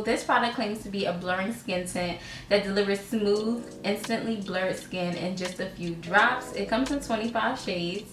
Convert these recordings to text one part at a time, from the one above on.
this product claims to be a blurring skin tint that delivers smooth, instantly blurred skin in just a few drops. It comes in 25 shades.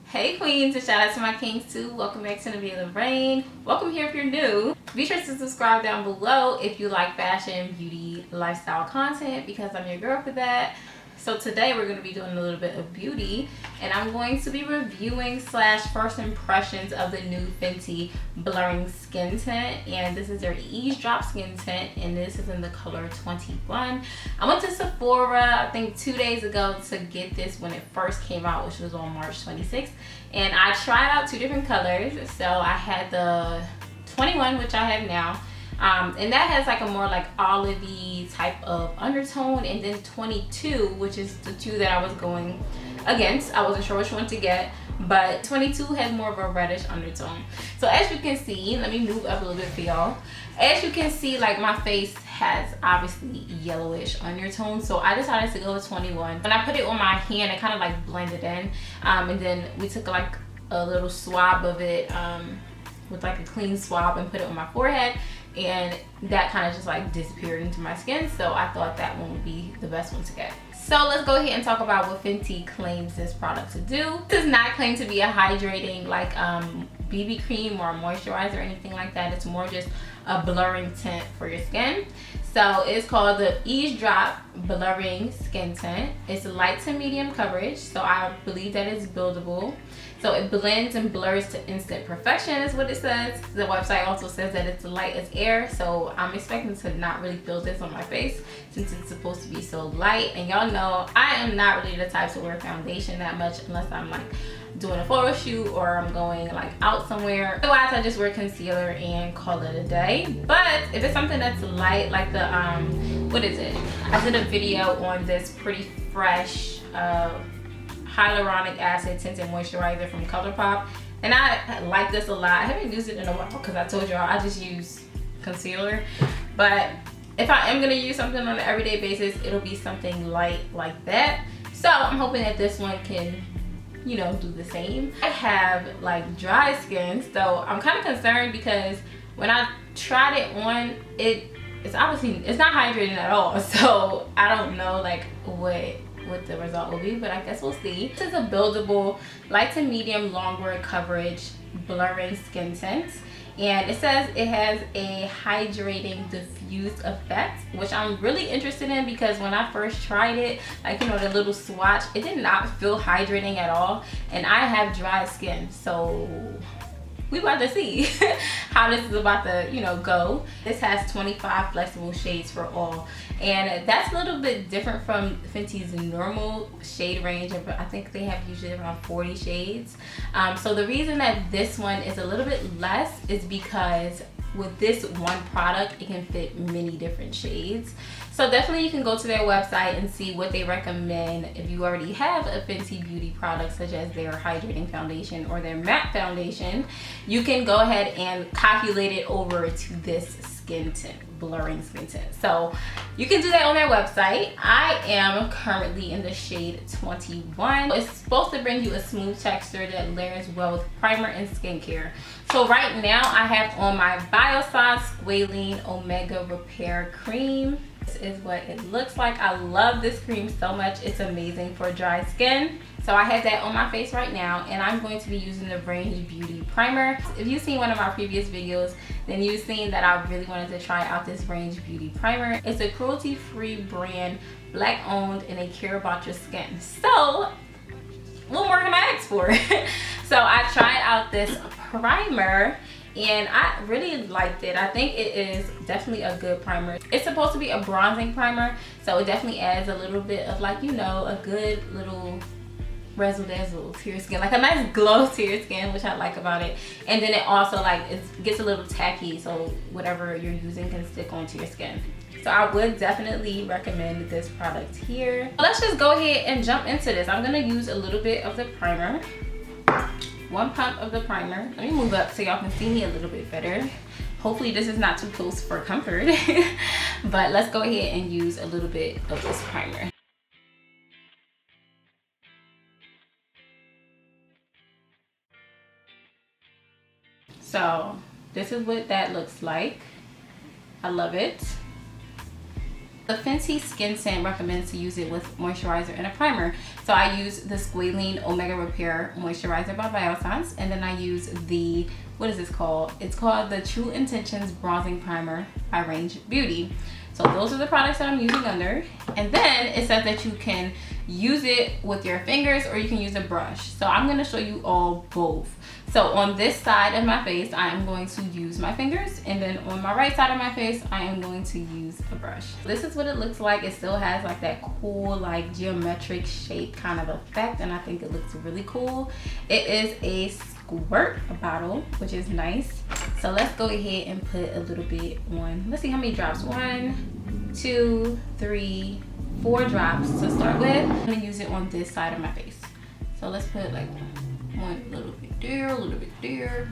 Hey queens, and shout out to my kings too. Welcome back to the Video of the Rain. Welcome here if you're new. Be sure to subscribe down below if you like fashion, beauty, lifestyle content, because I'm your girl for that. So today we're going to be doing a little bit of beauty, and I'm going to be reviewing / first impressions of the new Fenty blurring skin tint. And this is their Eavesdrop skin tint, and this is in the color 21. I went to Sephora I think 2 days ago to get this when it first came out, which was on March 26th, and I tried out 2 different colors. So I had the 21, which I have now, and that has like a more like olivey type of undertone, and then 22, which is the 2 that I was going against. I wasn't sure which one to get, but 22 has more of a reddish undertone. So as you can see, let me move up a little bit for y'all. As you can see, like my face has obviously yellowish undertone, so I decided to go with 21. When I put it on my hand, it kind of like blended in, and then we took like a little swab of it with like a clean swab and put it on my forehead, and that kind of just like disappeared into my skin. So I thought that one would be the best one to get. So let's go ahead and talk about what Fenty claims this product to do. This does not claim to be a hydrating like BB cream or a moisturizer or anything like that. It's more just a blurring tint for your skin. So it's called the Eavesdrop blurring skin tint. It's light to medium coverage, so I believe that it's buildable. So it blends and blurs to instant perfection is what it says. The website also says that it's light as air, so I'm expecting to not really feel this on my face since it's supposed to be so light. And y'all know I am not really the type to wear foundation that much unless I'm like doing a photo shoot or I'm going like out somewhere. Otherwise I just wear concealer and call it a day. But if it's something that's light, like the what is it, I did a video on this Pretty Fresh hyaluronic acid tinted moisturizer from ColourPop, and I like this a lot. I haven't used it in a while because I told y'all I just use concealer, but if I am gonna use something on an everyday basis, it'll be something light like that. So I'm hoping that this one can, you know, do the same. I have like dry skin, so I'm kind of concerned because when I tried it on, it's obviously, it's not hydrating at all. So I don't know like what the result will be, but I guess we'll see. This is a buildable light to medium long wear coverage blurring skin tint, and it says it has a hydrating diffused effect, which I'm really interested in because when I first tried it, like, you know, the little swatch, it did not feel hydrating at all, and I have dry skin, so we about to see how this is about to, you know, go. This has 25 flexible shades for all, and that's a little bit different from Fenty's normal shade range of, I think they have usually around 40 shades. So the reason that this one is a little bit less is because with this one product, it can fit many different shades. So definitely you can go to their website and see what they recommend if you already have a Fenty beauty product, such as their hydrating foundation or their matte foundation. You can go ahead and calculate it over to this skin tint, blurring skin tint. So you can do that on their website. I am currently in the shade 21. It's supposed to bring you a smooth texture that layers well with primer and skincare. So right now I have on my Bioscience Squalene Omega Repair Cream. This is what it looks like. I love this cream so much. It's amazing for dry skin. So I have that on my face right now, and I'm going to be using the Range Beauty Primer. If you've seen one of my previous videos, then you've seen that I really wanted to try out this Range Beauty Primer. It's a cruelty-free brand, Black owned, and they care about your skin. So what more can I ask for? So I tried out this primer, and I really liked it. I think it is definitely a good primer. It's supposed to be a bronzing primer, so it definitely adds a little bit of, like, you know, a good little razzle dazzle to your skin, like a nice glow to your skin, which I like about it. And then it also, like, it gets a little tacky, so whatever you're using can stick onto your skin. So I would definitely recommend this product here. Let's just go ahead and jump into this. I'm gonna use a little bit of the primer. 1 pump of the primer. Let me move up so y'all can see me a little bit better. Hopefully this is not too close for comfort. But let's go ahead and use a little bit of this primer. So this is what that looks like. I love it. The Fenty Skin Tint recommends to use it with moisturizer and a primer. So I use the Squalene Omega Repair Moisturizer by Biossance, and then I use the, what is this called? It's called the True Intentions Bronzing Primer by Range Beauty. So those are the products that I'm using under. And then it says that you can use it with your fingers or you can use a brush. So I'm gonna show you all both. So on this side of my face, I am going to use my fingers, and then on my right side of my face, I am going to use a brush. This is what it looks like. It still has like that cool, like geometric shape kind of effect, and I think it looks really cool. It is a squirt bottle, which is nice. So let's go ahead and put a little bit on. Let's see how many drops. 1, 2, 3, 4 drops to start with. I'm gonna use it on this side of my face. So let's put like one little bit there, a little bit there,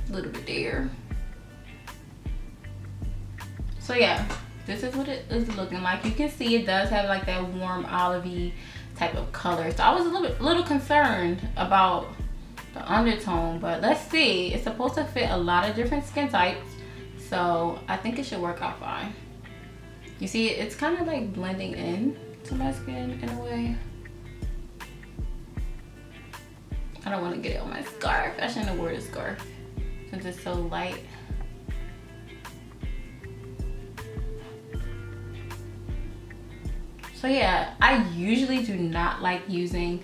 a little bit there. So yeah, this is what it is looking like. You can see it does have like that warm olivey type of color. So I was a little concerned about the undertone, but let's see. It's supposed to fit a lot of different skin types, so I think it should work out fine. You see, it's kind of like blending in to my skin in a way. I don't want to get it on my scarf. I shouldn't have worn a scarf since it's so light. So yeah, I usually do not like using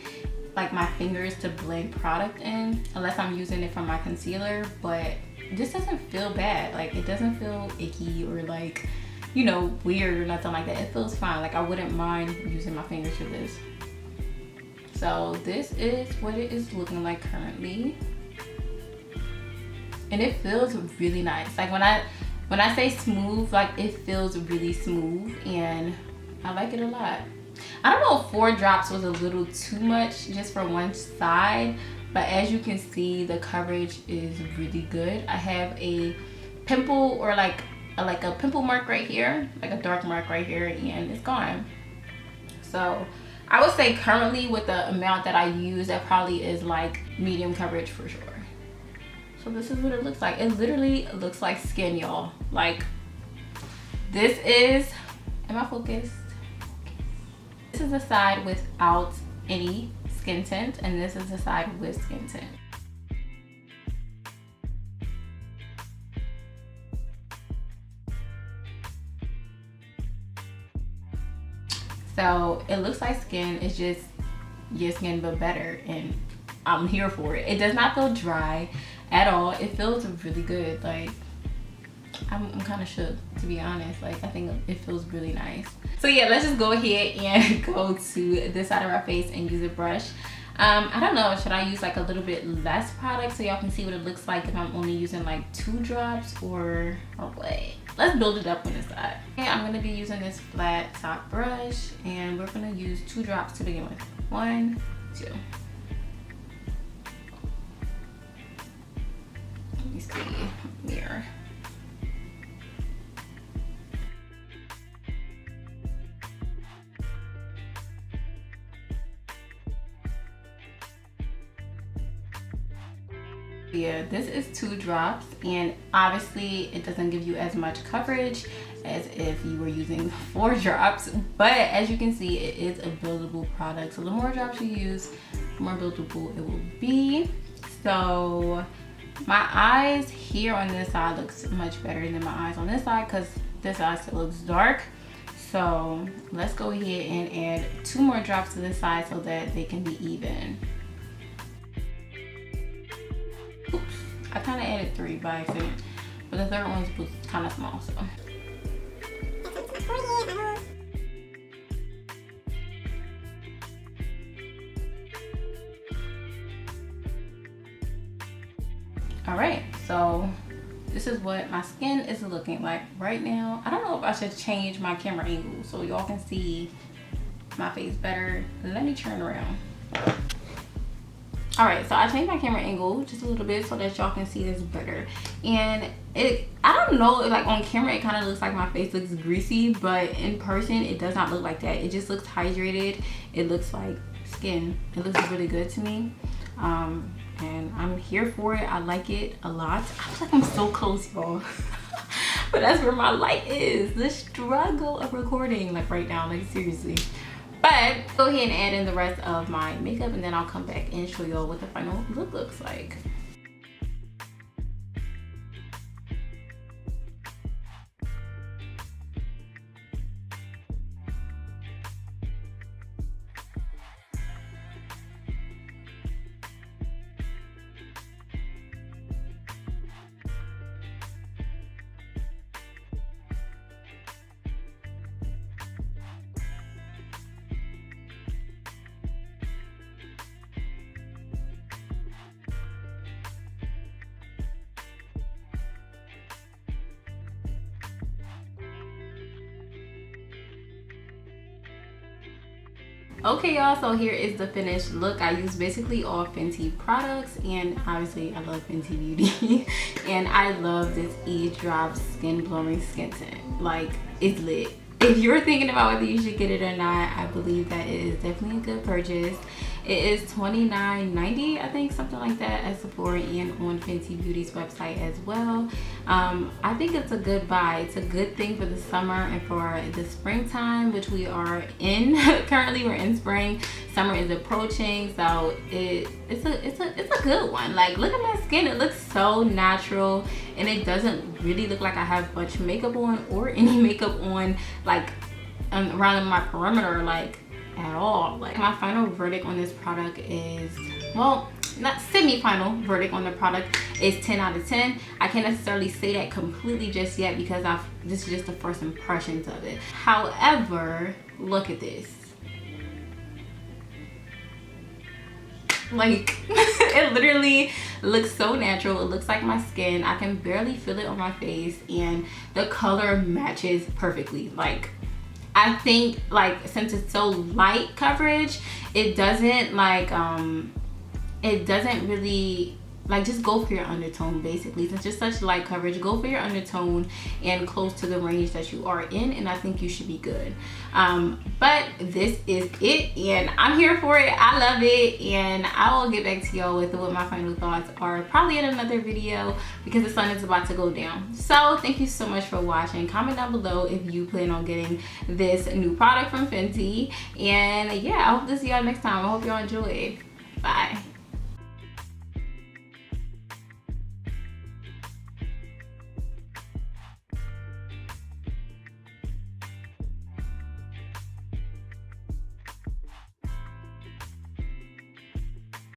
like my fingers to blend product in unless I'm using it for my concealer, but this doesn't feel bad. Like it doesn't feel icky or like, you know, weird or nothing like that. It feels fine. Like I wouldn't mind using my fingers for this. So this is what it is looking like currently, and it feels really nice. Like when I say smooth, like it feels really smooth, and I like it a lot. I don't know if 4 drops was a little too much just for one side, but as you can see, the coverage is really good. I have a pimple or like a pimple mark right here, like a dark mark right here, and it's gone. So I would say currently with the amount that I use, that probably is like medium coverage for sure. So this is what it looks like. It literally looks like skin, y'all. Like this is, am I focused? This is the side without any skin tint, and this is the side with skin tint. So it looks like skin. It's just your skin but better, and I'm here for it. It does not feel dry at all. It feels really good. Like I'm kind of shook, to be honest. Like I think it feels really nice. So yeah, let's just go ahead and go to this side of our face and use a brush. I don't know, should I use like a little bit less product so y'all can see what it looks like if I'm only using like 2 drops or what? Let's build it up on this side. Okay, I'm gonna be using this flat top brush, and we're gonna use 2 drops to begin with. 1, 2. Let me see, mirror. Yeah, this is 2 drops, and obviously it doesn't give you as much coverage as if you were using 4 drops, but as you can see, it is a buildable product. So the more drops you use, the more buildable it will be. So my eyes here on this side looks much better than my eyes on this side because this side still looks dark. So let's go ahead and add 2 more drops to this side so that they can be even. Oops, I kind of added 3 by accident, but the third one was kind of small, so. All right, so this is what my skin is looking like right now. I don't know if I should change my camera angle so y'all can see my face better. Let me turn around. All right, so I changed my camera angle just a little bit so that y'all can see this better. And I don't know, like on camera it kind of looks like my face looks greasy, but in person it does not look like that. It just looks hydrated. It looks like skin. It looks really good to me. And I'm here for it. I like it a lot. I feel like I'm so close, y'all. But that's where my light is. The struggle of recording, like right now, like seriously. But go ahead and add in the rest of my makeup, and then I'll come back and show y'all what the final look looks like. Okay y'all, so here is the finished look. I use basically all Fenty products, and obviously I love Fenty Beauty. And I love this eavesdrop skin blowing skin tint. Like, it's lit. If you're thinking about whether you should get it or not, I believe that it is definitely a good purchase. It is $29.90, I think, something like that, at Sephora and on Fenty Beauty's website as well. I think it's a good buy. It's a good thing for the summer and for the springtime, which we are in. Currently, we're in spring. Summer is approaching, so it's a good one. Like, look at my skin. It looks so natural, and it doesn't really look like I have much makeup on or any makeup on, like around my perimeter, like at all. Like, my final verdict on this product is, well, not semi-final verdict on the product is 10 out of 10. I can't necessarily say that completely just yet because this is just the first impressions of it. However, look at this. Like, it literally looks so natural. It looks like my skin. I can barely feel it on my face, and the color matches perfectly. Like, I think, like, since it's so light coverage, it doesn't like it doesn't really, like, just go for your undertone. Basically, since it's such light coverage, go for your undertone and close to the range that you are in, and I think you should be good. But this is it, and I'm here for it. I love it, and I will get back to y'all with what my final thoughts are probably in another video because the sun is about to go down. So thank you so much for watching. Comment down below if you plan on getting this new product from Fenty, and yeah, I hope to see y'all next time. I hope y'all enjoy. Bye.